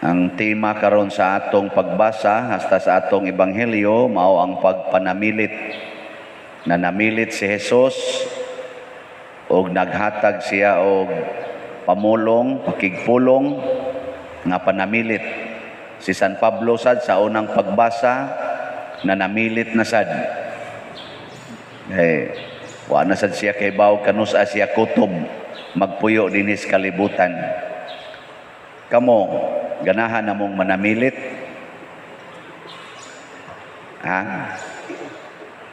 Ang tema karon sa atong pagbasa hasta sa atong ebanghelyo mao ang pagpanamilit. Nanamilit si Hesus og naghatag siya og pamulong, pakigpulong nga panamilit. Si San Pablo sad sa unang pagbasa nanamilit na sad. Wa na sad siya kay baw kanus-a siya kutob magpuyo dinis kalibutan. Kamo ganahan namong manamilit?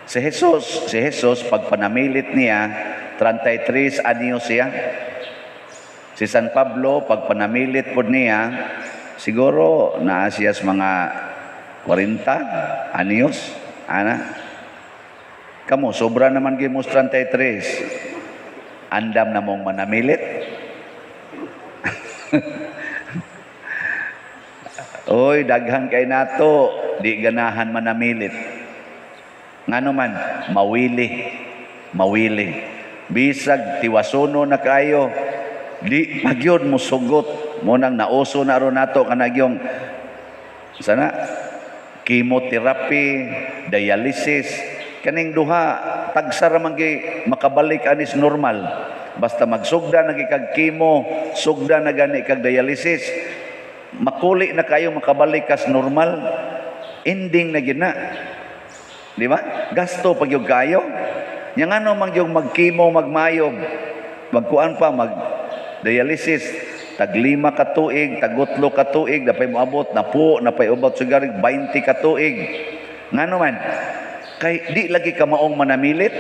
Si Jesus pag panamilit niya 33 anyos siya. Si San Pablo pag panamilit pod niya siguro naa siya sa mga 40 anyos. Kamo sobra naman gyud mo 33. Andam namong manamilit? Oy, daghan kay nato, di ganahan manamilit. Ngano man, mawili. Bisag tiwasono na kayo, di pagyod mo sugot. Munang nauso na ron nato kanagyong sana chemotherapy, dialysis, kaning duha tagsara man gyud makabalik anis normal. Basta magsugda na kag chemo, sugda na gani kag dialysis, makuli na kayo makabalik kas normal, ending na gina. Di ba? Gasto pag yung kayo. Yang ano mang yung mag-chemo, magmayog, magkuan pa, mag-dialysis, tag-5 ka tuig, tag-8 ka tuig, napay moabot, napay ubot sugarig, 20 ka tuig. Ngano man, kay di lagi ka maong manamilit.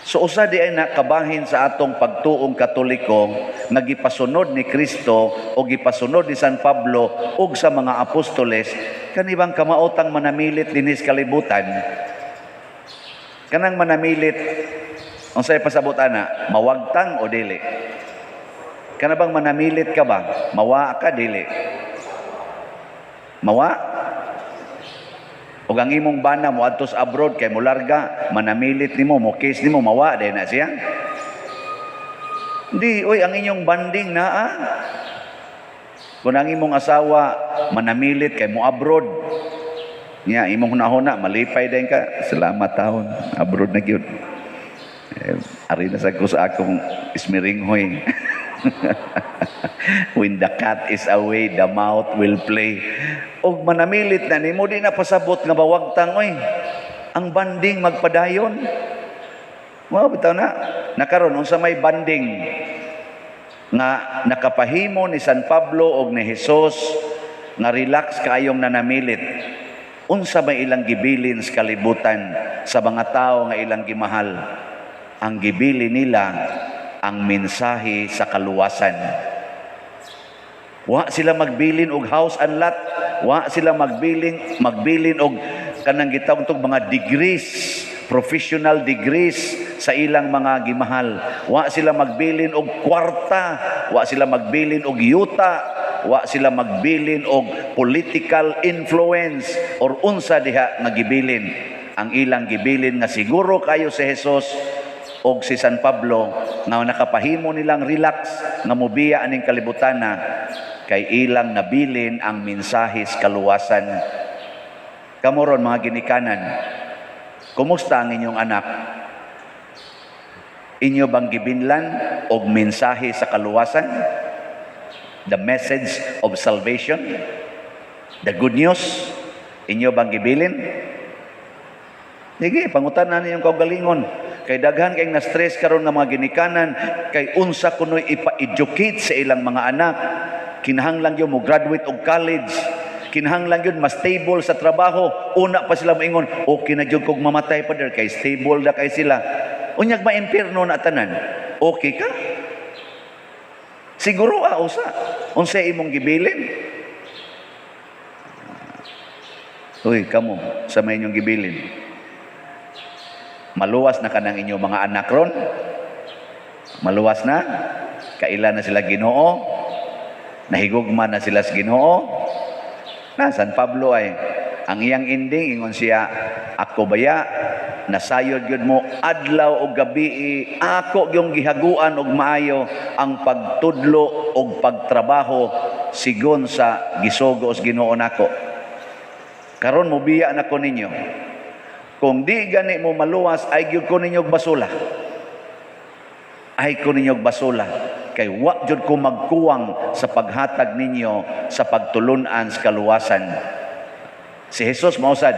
So usa di ay nakabahin sa atong pagtuong Katoliko nga gipasunod ni Kristo o gipasunod ni San Pablo ug sa mga apostoles kanibang kamaotang manamilit dinis kalibutan. Kanang manamilit unsay pasabot ana, mawagtang o dili? Kana bang manamilit ka ba? Mawa ka dili? Mawa? Ug ang imong bana mo adtos abroad kay mularga, manamilit nimo, mukis nimo, mawa day na siya. Hindi, oy, ang inyong banding na kung ang imong asawa manamilit kay mo abroad, niya imong hunahuna malipay din ka, salamat taon, abroad na gyud. Ari na sa akong ismiringhoy. When the cat is away, the mouth will play. Og manamilit na nimo, di na pasabot nga bawagtang, oy. Ang banding magpadayon. Wow, bitaw na. Nakaroon, unsa may banding nga nakapahimo ni San Pablo og ni Jesus nga relax kayong nanamilit. Unsa may ilang gibilin sa kalibutan sa mga tao nga ilang gimahal? Ang gibili nila ang mensahe sa kaluwasan. Wa sila magbilin og house and lot, wa sila magbilin og kanang gitawag tog mga degrees, professional degrees sa ilang mga gimahal. Wa sila magbilin og kwarta, wa sila magbilin og yuta, wa sila magbilin og political influence or unsa diha nga gibilin. Ang ilang gibilin nga siguro kayo si Jesus og si San Pablo nga nakapahimo nilang relax nga mobiya aning kalibutana kay ilang nabilin ang mensahe sa kaluwasan. Kamoron mga ginikanan, kumusta ang inyong anak? Inyo bang gibinlan og mensahe sa kaluwasan? The message of salvation? The good news? Inyo bang gibilin? Sige, pangutanan ninyong kaugalingon. Kay daghan kay na-stress karon nga mga ginikanan kay unsa kunoy ipa-educate sa ilang mga anak. Kinahanglan gyud mo graduate og college. Kinahanglan gyud mas stable sa trabaho. Una pa sila moingon, okay na gyud kog mamatay pa der kay stable na kay sila. Unyag ma-impierno na tanan. Okay ka? Siguro usa. Unsay imong gibilin? Uy, kamo sa may inyong gibilin. Maluwas na kanang inyong mga anak ron? Maluwas na? Kailan na sila Ginoo? Nahigugma na sila sa Ginoo? Na San Pablo ay ang iyang ending ingon siya, ako baya nasayod gyud mo adlaw ug gabi, ako gyung gihaguan og maayo ang pagtudlo og pagtrabaho sigon sa gisugo sa Ginoo nako. Karon mobiya nako ninyo. Kung di gani mo maluwas, ay gyud ko ninyo basula. Ay ko ninyo basula. Kay wa jud ko magkuwang sa paghatag ninyo sa pagtulunan sa kaluwasan. Si Jesus mausad,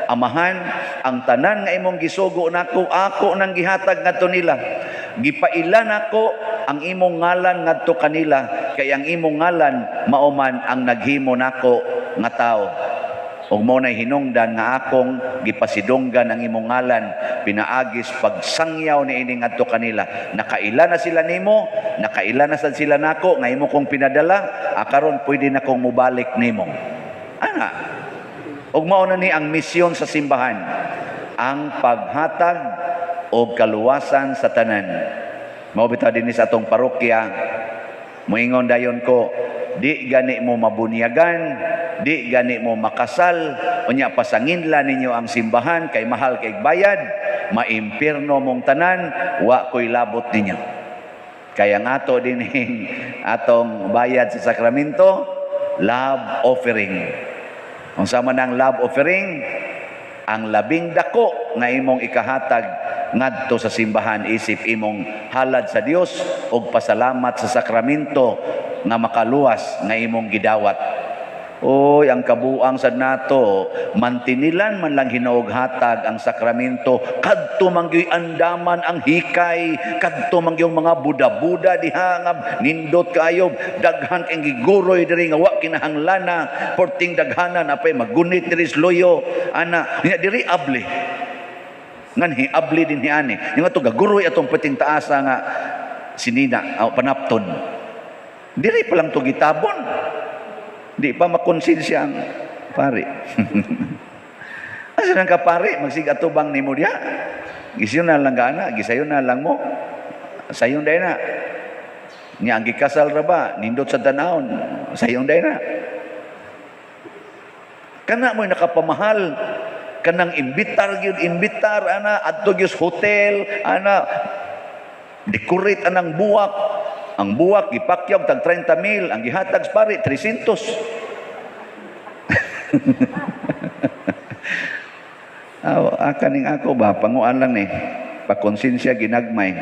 Amahan, ang tanan nga imong gisugo nako, ako nang gihatag ngadto nila. Gipailan ako ang imong ngalan ngadto kanila, kay ang imong ngalan mauman ang naghimo nako nga tao. Ug mo na hinungdan nga akong gipasidunggan ang imong ngalan, pinaagis pagsangyaw ni ini ngadto kanila. Nakaila na sila nimo, nakaila na sad sila nako nga imo kong pinadala, karon pwede na kong mubalik nimo. Ana. Ug mao na ni ang misyon sa simbahan, ang paghatag og kaluwasan sa tanan. Mao bitaw dinhi sa atong parokya, moingon dayon ko, di gani mo mabunyagan, di gani mo makasal, unya pasanginla ninyo ang simbahan kay mahal kay bayad, maimpirno mong tanan, wa ko'y labot ninyo. Kaya nga to din atong bayad sa sakramento, love offering. Kung sama ng love offering, ang labing dako nga imong ikahatag ngadto sa simbahan isip imong halad sa Dios ug pasalamat sa sakramento nga makaluwas nga imong gidawat. Oy, ang kabuang sad nato, mantinilan man lang hinuog hatag ang sakramento, kadto mangyoy andaman ang hikay, kadto mangyong mga buda-buda diha nga nindot kayo, daghan kang giguroy diri nga wa kinahanglana, porting daghanan apay magunit diri loyo, ana, nya diri abli. Ngan abli din hiani. Yung ato gaguroy atong peting taasa nga sinina, panapton. Diri pa lang to gitabon. Di pa makonsensya ang pare. Asa nang ka pare, magsigatubang ni mo diya. Gisayon na lang gana, gisayon na lang mo. Sayon day na. Nya ang gikasal ra ba, nindot sa tanawon, sayon day na. Kana mo nakapamahal, kanang imbitar gyud imbitar ana adto gyud hotel, ana decorate anang buwak. Ang buwak, gipakyaw, tag 30,000. Ang gihatag sa pare, 300. Kaning ako ba, panguan lang ni. Pakonsensya, ginagmay.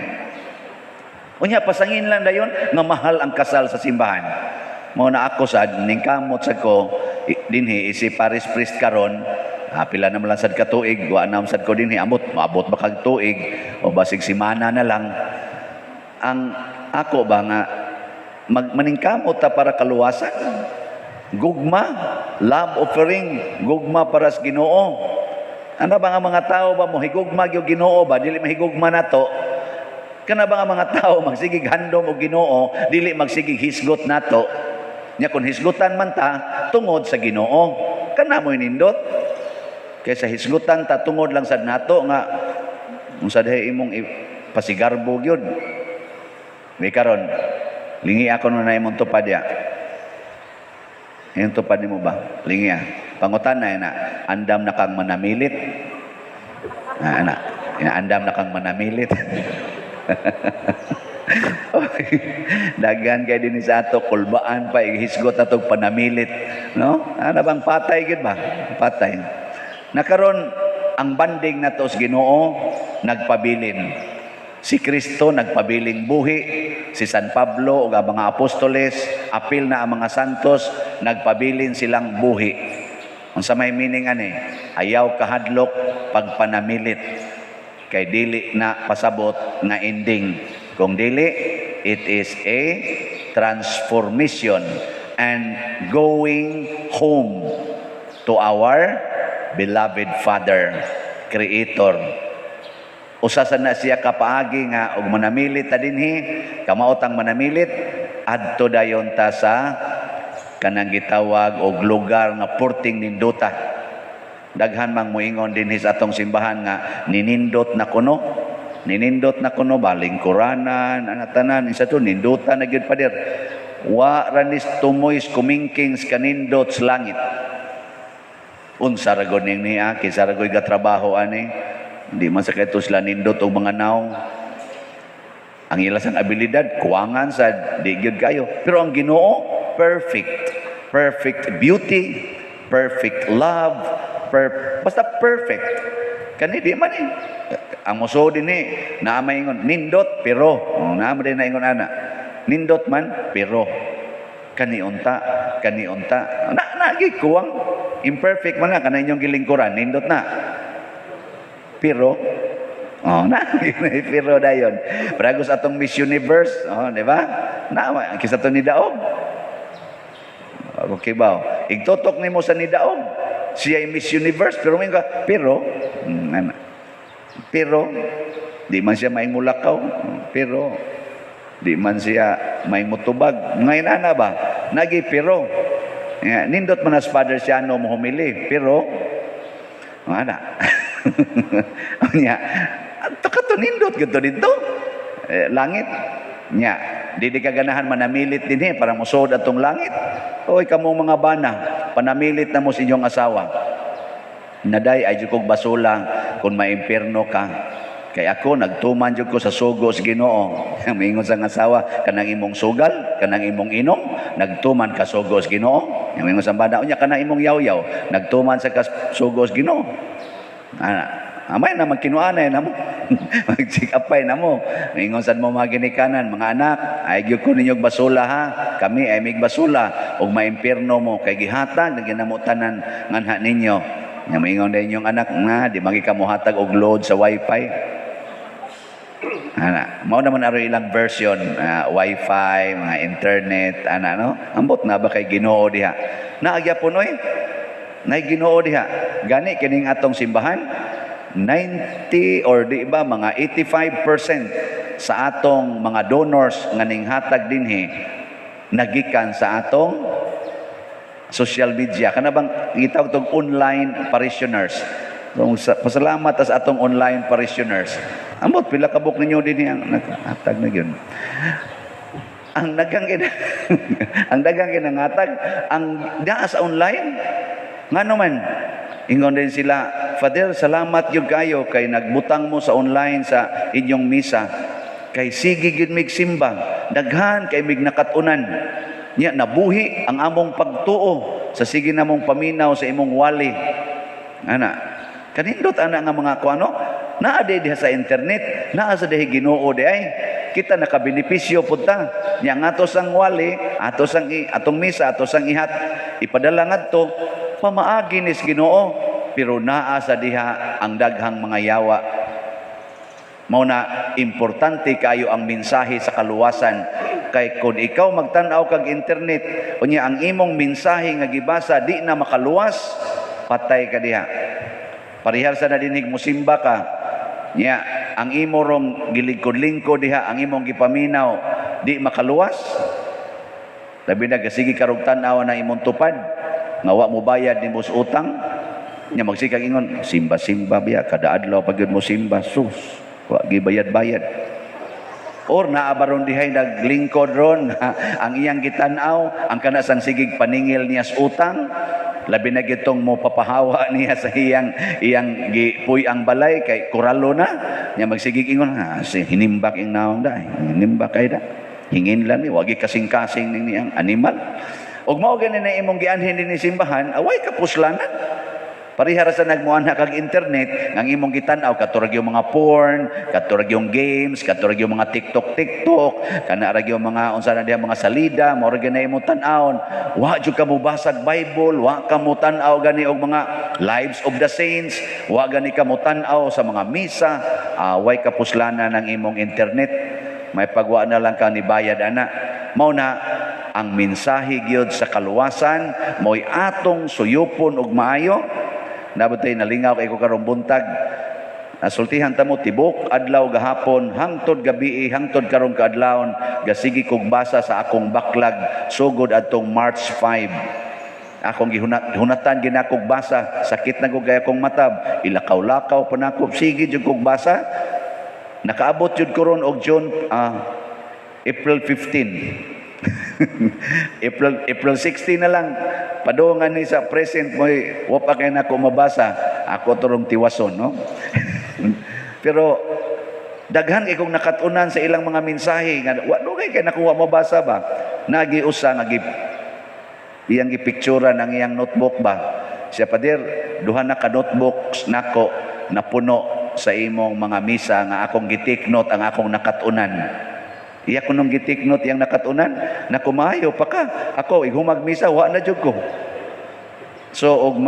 Unya, pasangin lang dayon nga mahal ang kasal sa simbahan. Mao na ako sad, ningkamot sa ko, dinhi, isi Paris priest karon, pila naman lang sad ka tuig, wa naman sad ko dinhi, maabot ba kag tuig, o basig simana na lang. Ang ako ba nga maningkamot ta para kaluwasan, gugma, love offering, gugma para sa Ginoo. Ano ba nga mga tao ba mo higugma gyud Ginoo ba dili mahigugma nato? Kana ba nga mga tao magsigig handom og Ginoo dili magsigig hisgot nato? Nya kun hisgutan man ta tungod sa Ginoo, kana mo nindot. Kaysa hisgutan ta tungod lang sad nato nga unsa dahi imong pasigarbo gyud. May karon, lingi ako nung na imong tupad ya. Yung tupad ni mo ba? Lingi ya. Pangutan na, andam na kang manamilit. Andam na kang manamilit. Dagan kay din sa ato, kulbaan pa, ihisgot na itong panamilit. No? Ano bang patay, gid ba? Patay. Nakaroon, ang banding na to sa Ginoo, nagpabilin. Si Kristo nagpabiling buhi, si San Pablo o mga apostoles, apil na ang mga santos, nagpabilin silang buhi. Ang sa may meaning ani, ayaw kahadlok pagpanamilit, kay dili na pasabot nga ending. Kung dili, it is a transformation and going home to our beloved Father, Creator. Usasan na siya kapaagi nga og manamilit ta dinhi, kamaotang manamilit adto dayon ta sa kanang gitawag og lugar nga porting ninduta. Daghan mang moingon dinhi sa atong simbahan nga ninindot na kuno. Ninindot na kuno baling Quranan, anatanan isa to ninduta na gyud pader. Wa ranis tumoy kumingking kanindot sa langit. Unsa ra gud ning niya, kinsa ra gud gatrabaho ani? Di man sa kaito sila nindot og mga naong. Ang ilasang abilidad, kuwangan sa di gyud kayo. Pero ang Ginoo, perfect. Perfect beauty, perfect love, basta perfect. Kani di man eh. Ang muso din eh, naamay ingon, nindot, pero. Naamay din na ingon ana. Nindot man, pero. Kaniunta. Nagi kuwang. Imperfect man na, kana inyong gilingkuran, nindot na. Pero, pero na yun. Paragos atong Miss Universe, di ba? Kisa to ni Daog. Okay ba? Igtotok nimo sa ni Daog. Siya ay Miss Universe, pero may ka, pero, di man siya maing mulakaw, pero, di man siya maing mutubag. Ngayon ana ba? Nagi, pero, nindot man as Father Siano mo humili, pero, ana. Nya, to nindot gito dito. Langit. Nya, di ka ganahan manamilit din para musod atong langit. Oy kamo mga bana, panamilit na mo sa inyong asawa. Naday ay jud kog basula kung maimpierno ka. Kay ako nagtuman jud ko sa sugos Ginoo. Mingon sa asawa, kanang imong sugal, kanang imong inom, nagtuman ka sugos Ginoo. Mingon sa bana, unya kanang imong yaw-yaw, nagtuman sa sugos Ginoo. Amay na magkinuanay na mo. Mag-check-upay na mo. Ingon sad mo mga ginikanan, mga anak, ay gyud ko ninyog basula ha. Kami ay mig basula ug maimpierno mo kay gihatag naginamutanan nganha ninyo. Nya maingon din yung anak nga di magi ka mohatag og load sa wifi. Mao naman aro ilang version, wifi, mga internet, no? Ambot na ba kay Ginoo diha? Naagyapon oy. Nay Ginoo diha. Gani kining atong simbahan 90 or di ba mga 85% sa atong mga donors nga ning hatag dinhi nagikan sa atong social media. Kana bang gitawag tong online parishioners. So, pasalamat sa atong online parishioners. Amot pila ka book ninyo dinhi ang naghatag na gyud. Ang dagang ang dagang kinangatag ang daa sa online ngano man ingon din sila, Father, salamat gyud kayo kay nagbutang mo sa online sa inyong misa. Kay sige gyud mig simba, daghan kay mig nakatunan. Nya nabuhi ang among pagtuo sa sige namong paminaw sa imong wali. Ana, kanindot ana nga mga kuano? Naa diha sa internet, naa sa dihi Ginoo di ay. Kita nakabenepisyo pud ta. Nya ngato sang wali, atong misa, ato sang ihat, ipadala ngadto pamaagi ni Ginoo, pero naa sa diha ang daghang mga yawa. Mao na importante kayo ang mensahe sa kaluwasan. Kay kung ikaw magtan-aw kag internet, unya ang imong mensahe nga gibasa di na makaluwas, patay ka diha. Parihar sa nadinig mo simba ka, nya ang imo rong gilingkod-lingkod diha, ang imong gipaminaw di makaluwas. Labi na gasigi karog tan-aw na imong tupad. Nga wa mo bayad ni mos utang nya magsikag ingon simba biya kada adlaw pag mo simba sus wa gibayad-bayad or naabaron dihay naglingkod ron ang iyang gitan-aw ang kana sang sigig paningil niya sa utang labi na gitong mo papahawa niya sa iyang gipuy ang balay kay kuralo na nya magsigig ingon hinimbak ing naong da hinimbak kay da hingin lang ni wagi kasing-kasing ning iyang animal. Og mao gani na imong gianhin din ni simbahan, away ka puslanan. Parihara sa nagmuanha kag internet, ang imong gitan-aw katurag yung mga porn, katurag yung games, katurag yung mga TikTok, kana ra yung mga unsa na diha mga salida, mao ra gani imong tan-awon. Wa jud ka mo basag Bible, wa ka mo tan-aw gani og mga lives of the saints, wa gani ka mo tan-aw sa mga misa, away ka puslanan ng imong internet. May pagwa na lang ka ni bayad ana. Mao na ang mensahe gyud sa kaluwasan mo'y atong suyupon og maayo. Nabutay nalingaw kay ko karong buntag. Nasultihan ta mo tibok adlaw gahapon hangtod gabi hangtod karong kaadlawon gasigi kog basa sa akong backlog sugod adtong March 5. Akong gihunatan ginakog basa, sakit na kog kay akong matab, ilakaw-lakaw pa nako, sige jud kog basa. Nakaabot jud ko ron og June April 15. April 16 na lang padungan ni sa present mo wa pa kay nako mabasa ako turong tiwason no Pero daghan kay kong nakatunan sa ilang mga mensahe nga wa dugay kay nakuha mo basa ba. Nagiusa nga iyang gipicturean ang iyang notebook ba. Siya pader duha na ka notebooks nako napuno sa imong mga misa nga akong gitiknot ang akong nakatunan. Iya ko nung gitiknot yang nakatunan na kumayo pa ka. Ako igumag misa wa na jud ko. So og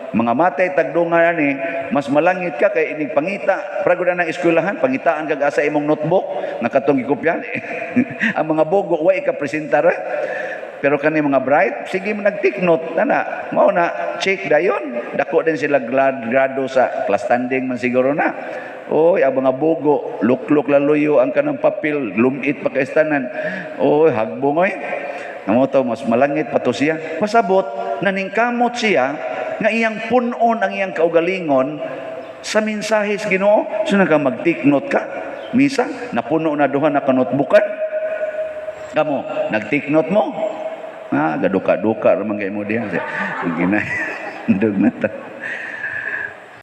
mga matay tagdungan ni mas malangit ka kay inig pangita prago na ng eskwelahan pangitaan kag asa imong notebook nga katong gikopyan. Ang mga bogo wa ka presentar. Pero kani mga bright sige mo nagtiknot na mao na check dayon dako din sila grado sa class standing man siguro na. Oy, ang mga bugo, lukluk laluyo ang kanang papel, lumit pa kaistanan. Oy, hagbong oy. Amo to mas malangit pa to siya. Pasabot naningkamot siya nga iyang punon ang iyang kaugalingon sa mensahe sa Ginoo. So naka mag-take-note ka. Misa napuno na duha na kanotbukan. Kamo, nag-take-note mo. Gaduka-duka ra man kay mo diha. Sige na. Ndug na ta.